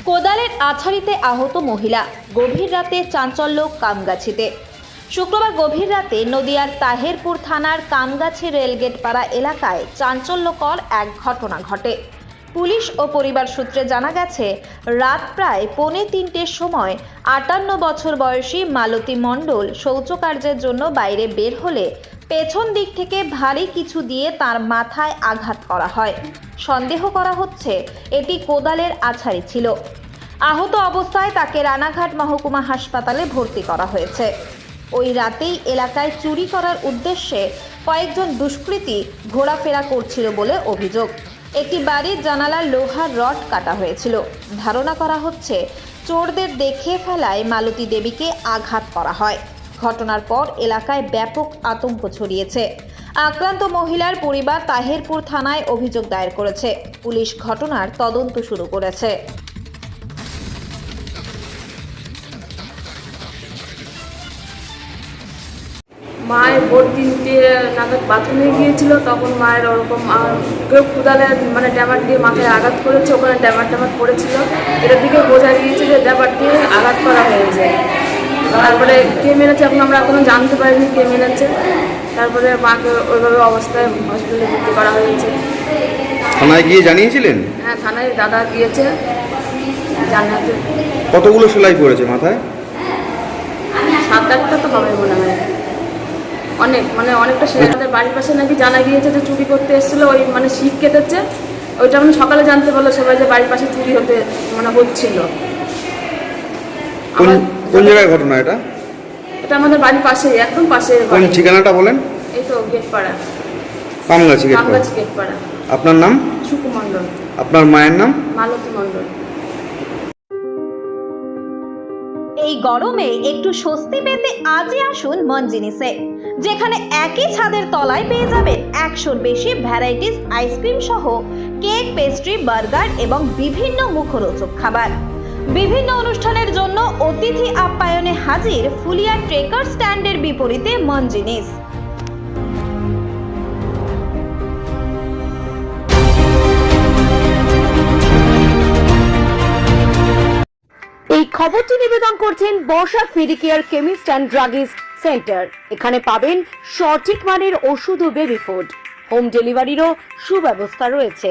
কোদালের আছাড়িতে আহত মহিলা। গভীর রাতে চাঞ্চল্য কামগাছিতে। শুক্রবার গভীর রাতে নদিয়ার তাহেরপুর থানার কামগাছি রেলগেট পাড়া এলাকায় চাঞ্চল্যকর এক ঘটনা ঘটে। পুলিশ ও পরিবার সূত্রে জানা গেছে, রাত প্রায় 2:45-র সময় 58 বছর বয়সী মালতী মণ্ডল শৌচকার্যের জন্য বাইরে বের হলে পেছন দিক থেকে ভারী কিছু দিয়ে তার মাথায় আঘাত করা হয়। সন্দেহ করা হচ্ছে এটি কোদালের আছাড়ি ছিল। আহত অবস্থায় তাকে রানাঘাট মহকুমা হাসপাতালে ভর্তি করা হয়েছে। ওই রাতেই এলাকায় চুরি করার উদ্দেশ্যে কয়েকজন দুষ্কৃতী ঘোরাফেরা করছিল বলে অভিযোগ। একটি বাড়ির জানালার লোহার রড কাটা হয়েছিল। ধারণা করা হচ্ছে চোরদের দেখে ফেলায় মালতী দেবীকে আঘাত করা হয়। ঘটনার পর এলাকায় ব্যাপক আতঙ্ক ছড়িয়েছে। আক্রান্ত মহিলার পরিবার তাহেরপুর থানায় অভিযোগ দায়ের করেছে। পুলিশ ঘটনার তদন্ত শুরু করেছে। মায়ের ভোর 3টে নাগাদ বাথরুমে গিয়েছিল, তখন মায়ের ওরকম কেউ কোদালের ড্যামার দিয়ে মাথায় আঘাত করেছে। ওখানে ড্যামার পড়েছিল, এটার দিকে বোঝা গিয়েছে যে ড্যামার দিয়ে আঘাত করা হয়েছে। তারপরে কে মেরেছে এখন আমরা এখনো জানতে পারিনি কে মেরেছে। তারপরে মাকে ওইভাবে অবস্থায় হসপিটালে ভর্তি করা হয়েছে। থানায় গিয়ে জানিয়েছিলেন? হ্যাঁ, থানায় দাদা গিয়েছে জানাতে। কতগুলো সেলাই পড়েছে মাথায়? 7-8টা তো হবে মনে হয়। অনেকটা সেলাই। আমাদের বাড়ির পাশে নাকি জানা গিয়েছে যে চুরি করতে এসেছিলো, ওই শিক কেটেছে। ওইটা সকালে জানতে পারলো সবাই যে বাড়ির পাশে চুরি হচ্ছিল। কোন জায়গায় ঘটনা এটা? এটা আমাদের বাড়ির পাশে, একদম পাশে। কোন ঠিকানাটা বলেন? এই তো গেটপাড়া, কামগাছি গেটপাড়া। আপনার নাম? সুকু মণ্ডল। আপনার মায়ের নাম? মালতী মণ্ডল। এই গরমে একটু স্বস্তি পেতে আজই আসুন মন জিনিসে, যেখানে একই ছাদের তলায় পেয়ে যাবেন 100-র বেশি ভ্যারাইটিস আইসক্রিম সহ কেক, পেস্ট্রি, বার্গার এবং বিভিন্ন মুখরোচক খাবার। বিভিন্ন অনুষ্ঠানের জন্য অতিথি আপ্যায়নে হাজির ফুলিয়া ট্রেকার স্ট্যান্ডের বিপরীতে মন জিনিস। এই খবরটি নিবেদন করছেন Barsha medicare chemist and druggist centre. এখানে পাবেন সঠিক মানের ওষুধ ও বেবি ফুড। হোম ডেলিভারিরও সুব্যবস্থা রয়েছে।